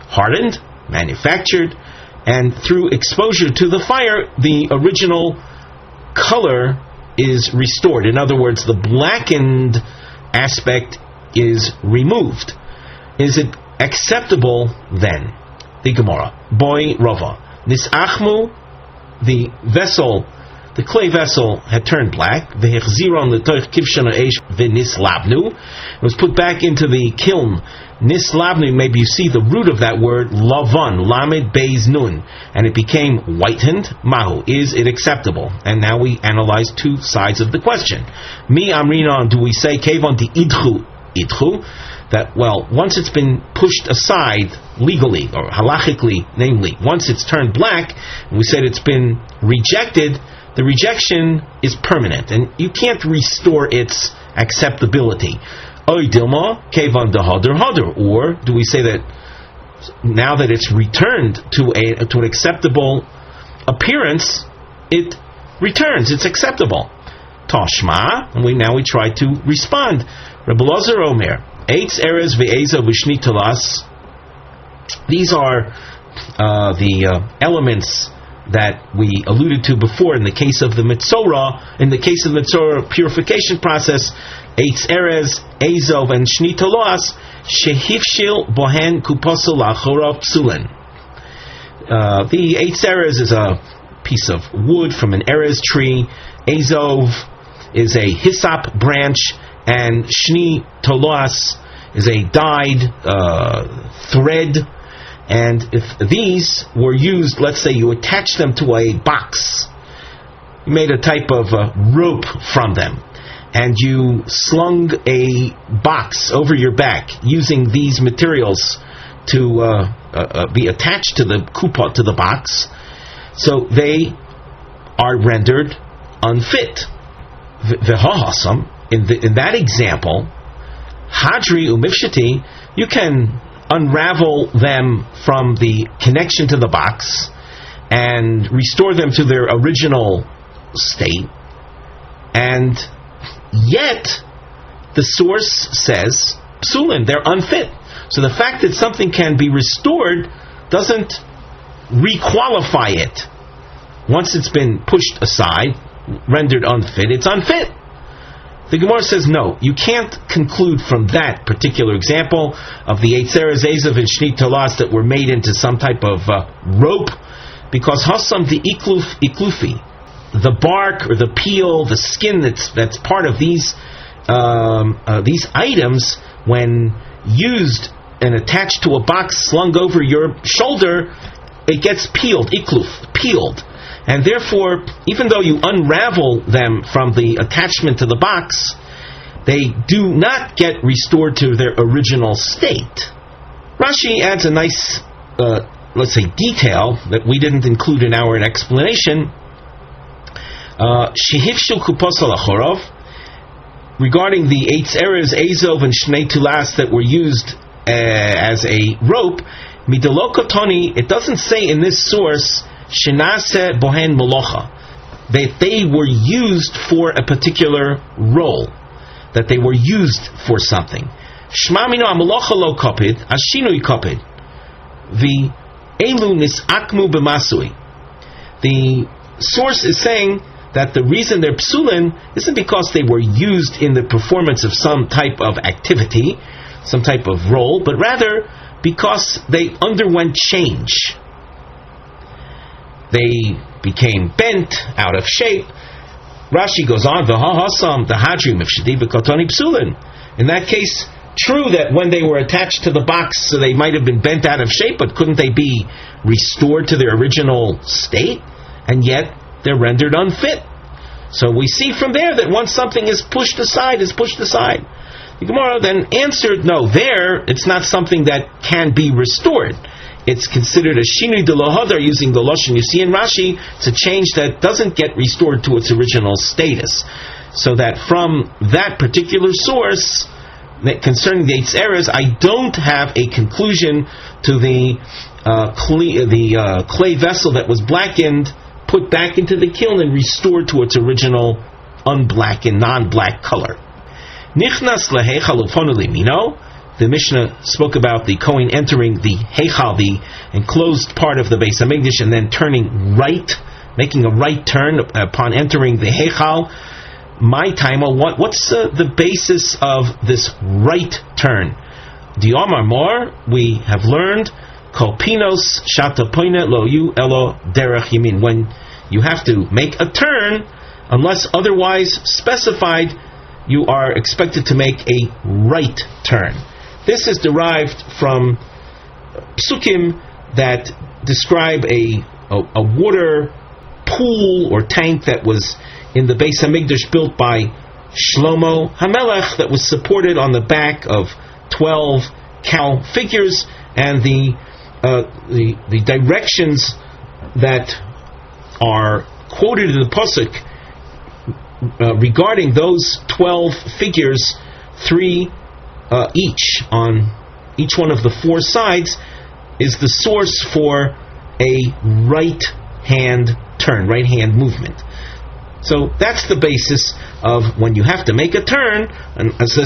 hardened, manufactured, and through exposure to the fire, the original color is restored. In other words, the blackened aspect is removed. Is it acceptable then? The Gemara, Boy Rava, Nisachmu, the vessel, the clay vessel had turned black. V'hechziron l'toich kivshana eish v'nislabnu. It was put back into the kiln. Nislabnu, maybe you see the root of that word, lavan, lamed beis nun, and it became whitened. Mahu, is it acceptable? And now we analyze two sides of the question. Mi amrina, do we say kevon di idchu, that, well, once it's been pushed aside legally, or halachically, namely, once it's turned black, and we said it's been rejected, the rejection is permanent, and you can't restore its acceptability. Oy dilma kevan dehader hader, or do we say that now that it's returned to an acceptable appearance, it returns, it's acceptable? Tashma, and we try to respond. Rabbi Ozer Omer, eitz eres ve'eza v'shni talas. These are the elements that we alluded to before in the case of the Mitzorah. In the case of the Mitzorah purification process, eitz eres, ezov, and shni talas, shehifshil bohen kuposel lachorov psulen. The eitz eres is a piece of wood from an erez tree. Ezov is a hyssop branch, and shni tolas is a dyed thread. And if these were used, let's say you attach them to a box, you made a type of rope from them, and you slung a box over your back using these materials to be attached to the kupa, to the box, so they are rendered unfit. V'hahasam, in that example, hadri umifshati, you can unravel them from the connection to the box and restore them to their original state, and yet the source says psulin, they're unfit. So the fact that something can be restored doesn't requalify it. Once it's been pushed aside, rendered unfit, it's unfit. The Gemara says no, you can't conclude from that particular example of the Eitzeres, Ezav, and Shnit Talas that were made into some type of rope, because Hassam the iklufi, the bark or the peel, the skin that's part of these items, when used and attached to a box slung over your shoulder, it gets peeled, peeled. And therefore, even though you unravel them from the attachment to the box, they do not get restored to their original state. Rashi adds a nice, let's say, detail that we didn't include in our explanation. Shehifshul kuposal achorov, regarding the eitz eres, ezov, and shnei tulas that were used as a rope, midalokotoni, it doesn't say in this source shenase bohen molocha, that they were used for a particular role, that they were used for something. Shmamino amolocha lo kopid, ashinui kopid. The elu nisakmu b'masui. The source is saying that the reason they're psulin isn't because they were used in the performance of some type of activity, some type of role, but rather because they underwent change. They became bent, out of shape. Rashi goes on, V'hahasam dahadri mifshadi v'kotoni psulin. In that case, true that when they were attached to the box, so they might have been bent out of shape, but couldn't they be restored to their original state? And yet, they're rendered unfit. So we see from there that once something is pushed aside, The Gemara then answered, no, there, it's not something that can be restored. It's considered a shinui de lohadar, using the lashon you see in Rashi. It's a change that doesn't get restored to its original status. So that from that particular source, concerning the eitz eres, I don't have a conclusion to the clay vessel that was blackened, put back into the kiln and restored to its original unblackened, non-black color. Nichnas leheichal ufonu limino. The Mishnah spoke about the Kohen entering the heichal, the enclosed part of the Beis Hamikdash, and then turning right, making a right turn upon entering the heichal. My time, what's the basis of this right turn? Diomar Mor, we have learned, Kolpinos Shatapoina Lo Yu Elo Derech Yamin. When you have to make a turn, unless otherwise specified, you are expected to make a right turn. This is derived from psukim that describe a water pool or tank that was in the Beis Hamikdash built by Shlomo HaMelech, that was supported on the back of 12 cow figures, and the directions that are quoted in the pasuk regarding those 12 figures, 3 each on each one of the 4 sides, is the source for a right hand turn, right hand movement. So that's the basis of when you have to make a turn, and as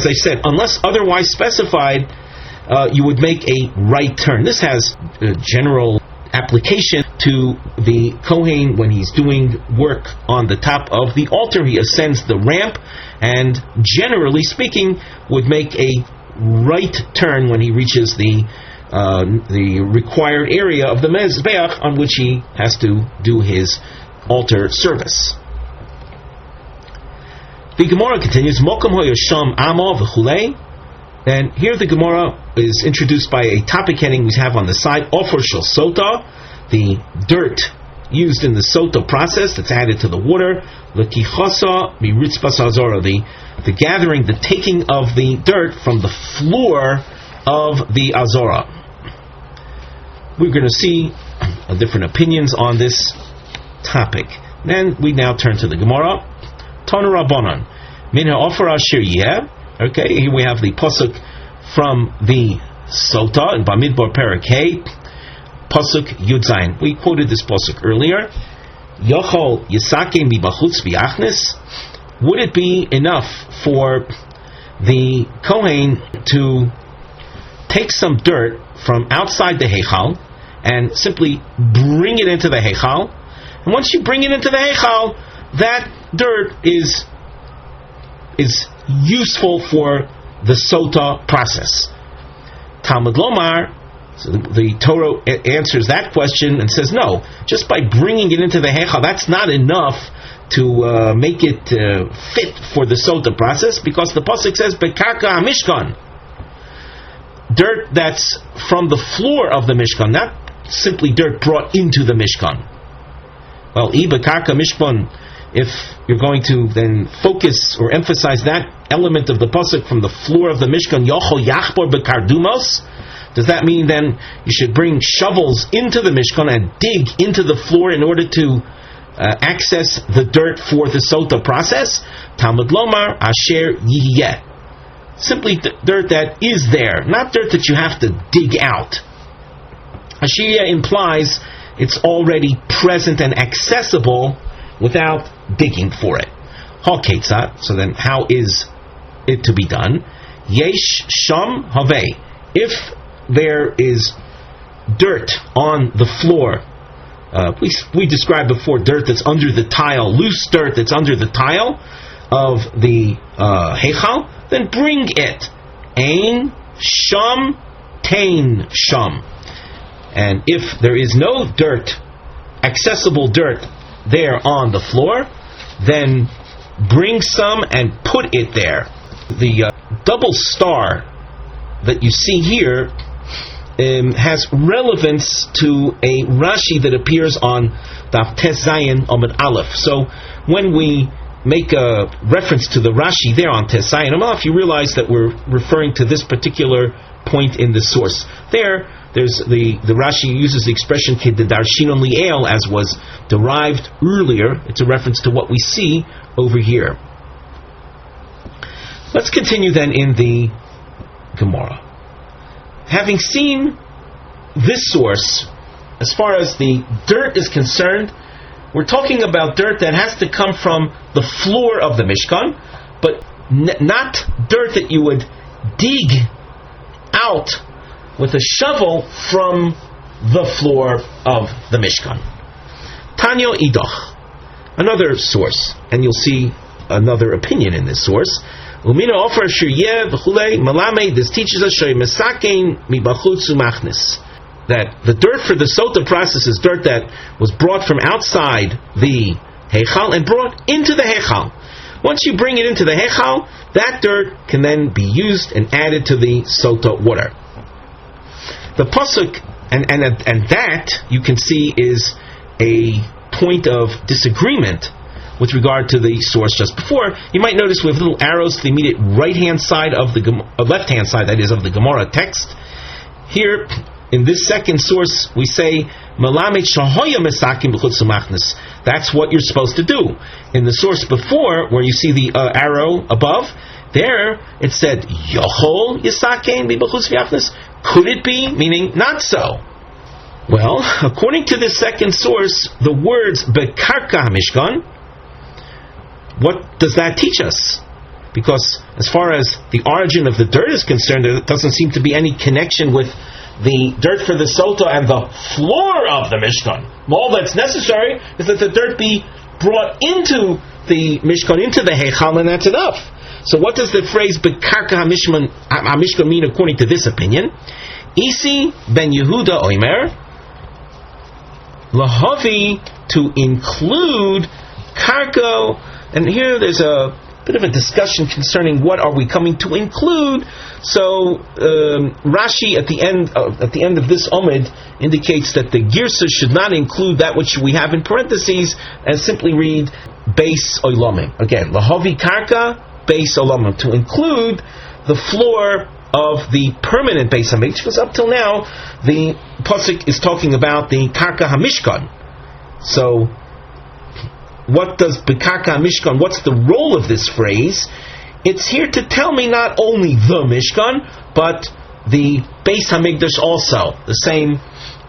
I said, unless otherwise specified, you would make a right turn. This has a general application to the Kohen when he's doing work on the top of the altar. He ascends the ramp, and generally speaking, would make a right turn when he reaches the required area of the mezbeach on which he has to do his altar service. The Gemara continues, Mokom hoyosham amo v'chulei, and here the Gemara is introduced by a topic heading we have on the side, Ofer shel Sotah, the dirt used in the Sotah process that's added to the water, L'kichosa miritzpas hazora, the gathering, the taking of the dirt from the floor of the Azora. We're going to see different opinions on this topic. Then we now turn to the Gemara. Tanu Rabbanan, Minha Ofer Asher Yeh. Okay, here we have the pasuk from the Sotah in Bamidbar Perek Hey, pasuk Yud Zayin. We quoted this pasuk earlier. Yochol Yisake Mibachutz V'Achnes. Would it be enough for the Kohen to take some dirt from outside the heichal and simply bring it into the heichal? And once you bring it into the heichal, that dirt is useful for the Sotah process. Talmud Lomar, so the Torah answers that question and says, no, just by bringing it into the heichal, that's not enough to make it fit for the Sotah process, because the pasuk says, Bekarka HaMishkan, dirt that's from the floor of the Mishkan, not simply dirt brought into the Mishkan. Well, Bekarka Mishkan, if you're going to then focus or emphasize that element of the pasuk from the floor of the Mishkan, Yochol Yachbor Bekardumos, does that mean then you should bring shovels into the Mishkan and dig into the floor in order to access the dirt for the Sotah process? Talmud Lomar Asher Yiyeh. Simply dirt that is there, not dirt that you have to dig out. Asher Yiyeh implies it's already present and accessible without digging for it. Ha-ketzat, so then how is it to be done? Yesh sham havei. If there is dirt on the floor, we described before dirt that's under the tile, loose dirt that's under the tile of the heichal, then bring it. Ein sham, tain sham. And if there is no dirt, accessible dirt there on the floor, then bring some and put it there. The double star that you see here has relevance to a Rashi that appears on Daf Tes Zayin Amud Aleph. So when we make a reference to the Rashi there on Tes Zayin Amud Aleph, you realize that we're referring to this particular point in the source. There's the Rashi uses the expression Kedarshinon Li'el, as was derived earlier. It's a reference to what we see over here. Let's continue then in the Gemara. Having seen this source, as far as the dirt is concerned, we're talking about dirt that has to come from the floor of the Mishkan, but not dirt that you would dig out with a shovel from the floor of the Mishkan. Tanyo Idoch, another source, and you'll see another opinion in this source. Umina offer shiur v'chulei malame. This teaches us mesakein mibachutz umachnis, that the dirt for the Sotah process is dirt that was brought from outside the Heichal and brought into the Heichal. Once you bring it into the Heichal, that dirt can then be used and added to the Sotah water. The pasuk, and that you can see is a point of disagreement with regard to the source just before. You might notice we have little arrows to the immediate right-hand side of the left-hand side, that is, of the Gemara text. Here, in this second source, we say Malamet shahoya mesakim b'chutz umachnis. That's what you're supposed to do. In the source before, where you see the arrow above, there it said Yochol yisakein b'chutz v'achnis. Could it be? Meaning not so. Well, according to this second source, the words bekarka hamishkan, what does that teach us? Because as far as the origin of the dirt is concerned, there doesn't seem to be any connection with the dirt for the Sotah and the floor of the Mishkan. All that's necessary is that the dirt be brought into the Mishkan, into the Heichal, and that's enough. So what does the phrase bekarka hamishkan mean according to this opinion? Isi ben Yehuda oimer lahavi, to include karko. And here there's a bit of a discussion concerning what are we coming to include. So Rashi at the end of this Omid indicates that the Girsa should not include that which we have in parentheses, and simply read Beis Olamim. Again, Lahavi Karka Beis Olamim, to include the floor of the permanent Beis Hamikdash, because up till now the pasuk is talking about the Karka Hamishkan. So what does Bekarka Mishkan, what's the role of this phrase? It's here to tell me not only the Mishkan, but the Beis Hamikdash also. The same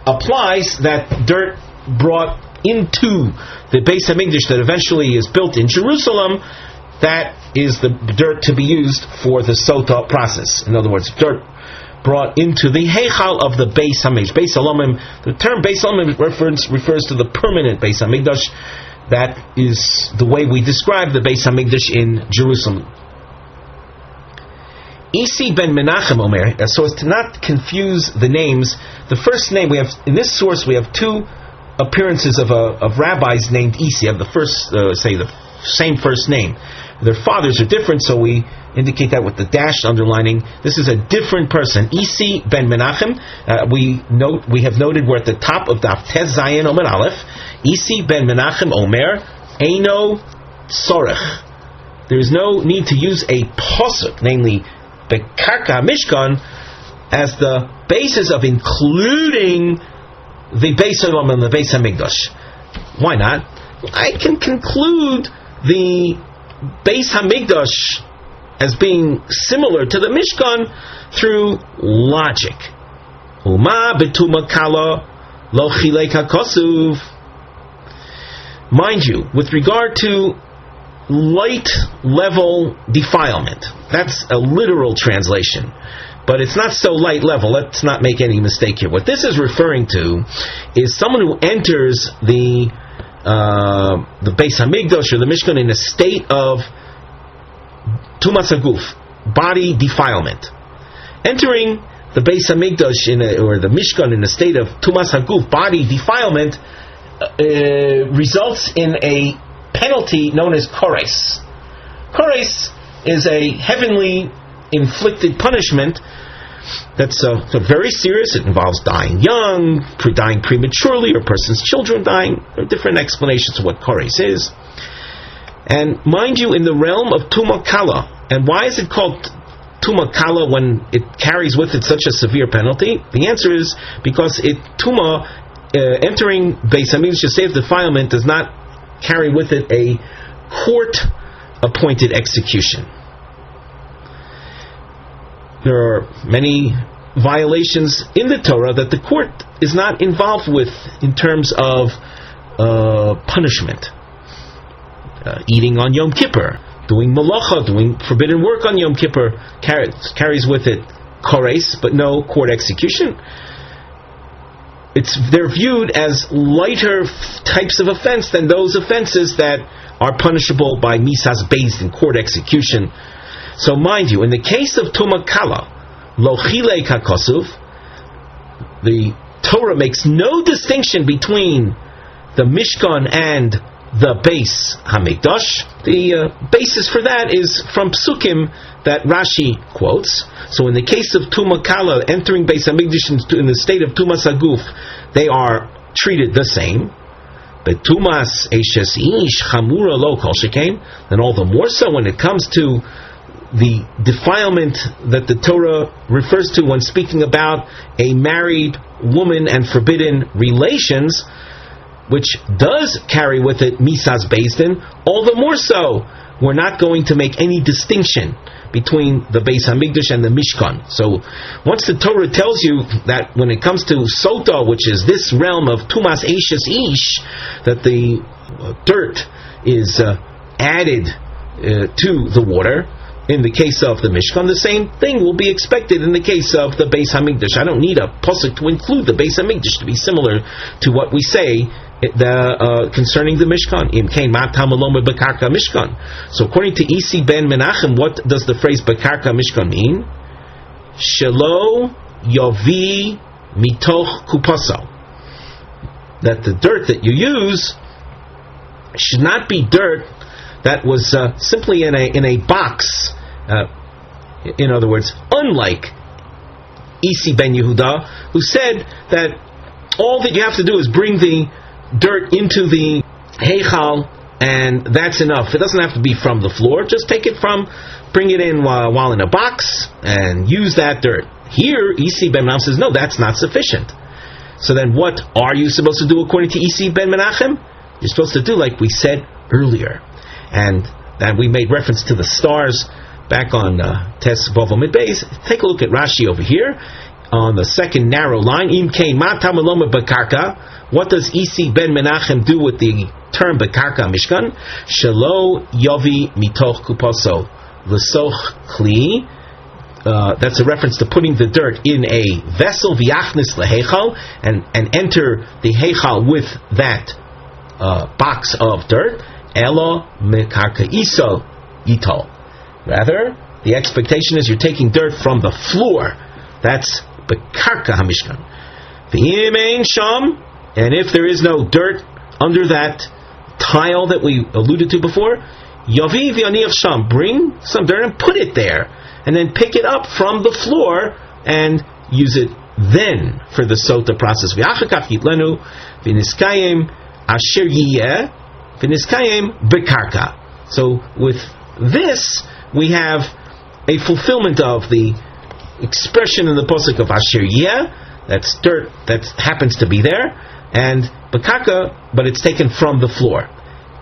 applies, that dirt brought into the Beis Hamikdash that eventually is built in Jerusalem, that is the dirt to be used for the Sotah process. In other words, dirt brought into the Heichal of the Beis Hamikdash. Beis Olamim, the term Beis Olamim refers to the permanent Beis Hamikdash. That is the way we describe the Beis Hamikdash in Jerusalem. Isi ben Menachem Omer, so as to not confuse the names, the first name we have in this source, we have two appearances of rabbis named Isi, of the first, say the same first name. Their fathers are different, so we indicate that with the dashed underlining. This is a different person. Isi ben Menachem. We have noted we're at the top of Daf Tes Zayin Omer Aleph. Isi ben Menachem Omer Eino Sorech. There is no need to use a pasuk, namely Bekarka Mishkan, as the basis of including the Beis Olam and the Beis Hamikdash. Why not? I can conclude the Beis Hamikdash as being similar to the Mishkan through logic. Uma betuma kala lo chilek hakosuv. Mind you, with regard to light level defilement, that's a literal translation, but it's not so light level. Let's not make any mistake here. What this is referring to is someone who enters the Beis Hamikdash or the Mishkan in a state of Tumas Haguf, body defilement. Entering the Beis Hamikdash or the Mishkan in a state of Tumas Haguf, body defilement, results in a penalty known as kores. Kores is a heavenly inflicted punishment that's very serious. It involves dying young, dying prematurely, or a person's children dying. There are different explanations of what kores is. And mind you, in the realm of Tuma Kala, and why is it called Tuma Kala when it carries with it such a severe penalty? The answer is because entering Beis Hamikdash to save defilement does not carry with it a court-appointed execution. There are many violations in the Torah that the court is not involved with in terms of punishment. Eating on Yom Kippur, doing malacha, doing forbidden work on Yom Kippur, carries with it kores, but no court execution. They're viewed as lighter types of offense than those offenses that are punishable by misas based in court execution. So mind you, in the case of Tuma Kala, Lo Chilei Kakosuv, the Torah makes no distinction between the Mishkan and the Beis Hamikdash. The basis for that is from Psukim that Rashi quotes. So in the case of Tuma Kala, entering Beis Hamikdash in the state of Tumas Haguf, they are treated the same. But Tumas Eishes Ish Chamura Lo Kol Shekain, then all the more so when it comes to the defilement that the Torah refers to when speaking about a married woman and forbidden relations, which does carry with it misas based in, all the more so we're not going to make any distinction between the Beis Hamikdash and the Mishkan. So once the Torah tells you that when it comes to Sotah, which is this realm of Tumas Eishes Ish, that the dirt is added to the water, in the case of the Mishkan, the same thing will be expected in the case of the Beis Hamikdash. I don't need a pasuk to include the Beis Hamikdash to be similar to what we say concerning the Mishkan. So according to Isi ben Menachem, what does the phrase Bekarka Mishkan mean? Shelo Yovi Mitoch Kupaso. That the dirt that you use should not be dirt that was simply in a box. In other words, unlike Isi ben Yehuda, who said that all that you have to do is bring the dirt into the heichal, and that's enough. It doesn't have to be from the floor. Just bring it in while in a box, and use that dirt. Here, Isi ben Menachem says, no, that's not sufficient. So then what are you supposed to do according to Isi ben Menachem? You're supposed to do like we said earlier. And that we made reference to the stars back on Tes Vav Amid Beis. Take a look at Rashi over here on the second narrow line. Im kein ma tamaloma bekarka. What does Isi ben Menachem do with the term bekarka mishkan? Shelo yovi mitoch kupaso l'soch kli. That's a reference to putting the dirt in a vessel v'yachnis leheichal and enter the heichal with that box of dirt. Elo mekarka iso ito. Rather, the expectation is you're taking dirt from the floor. That's bekarka hamishkan. V'im ein sham, and if there is no dirt under that tile that we alluded to before, yavi v'yaniach sham, bring some dirt and put it there, and then pick it up from the floor and use it then for the sotah process. V'achakach yitlenu v'niskayim asher yiyeh v'niskayim bekarka. So with this, we have a fulfillment of the expression in the pasuk of asher yiyeh. That's dirt that happens to be there, and bekarka, but it's taken from the floor.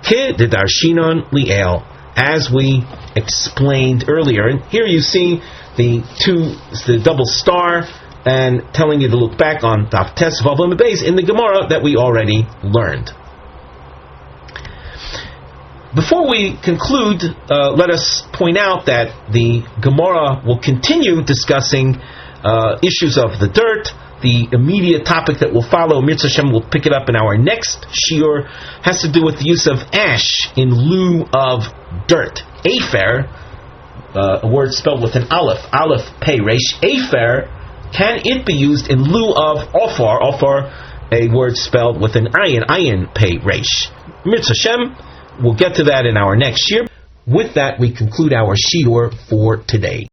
Ke de darshinon li'el, as we explained earlier. And here you see the double star, and telling you to look back on Daf Tes Vav Amid Beis in the Gemara that we already learned. Before we conclude, let us point out that the Gemara will continue discussing issues of the dirt. The immediate topic that will follow, Mirza Hashem, will pick it up in our next shiur, has to do with the use of ash in lieu of dirt. Afer, a word spelled with an aleph pei resh, afer, can it be used in lieu of ofar, a word spelled with an ayin pei resh. Mirza Hashem, we'll get to that in our next shiur. With that, we conclude our shiur for today.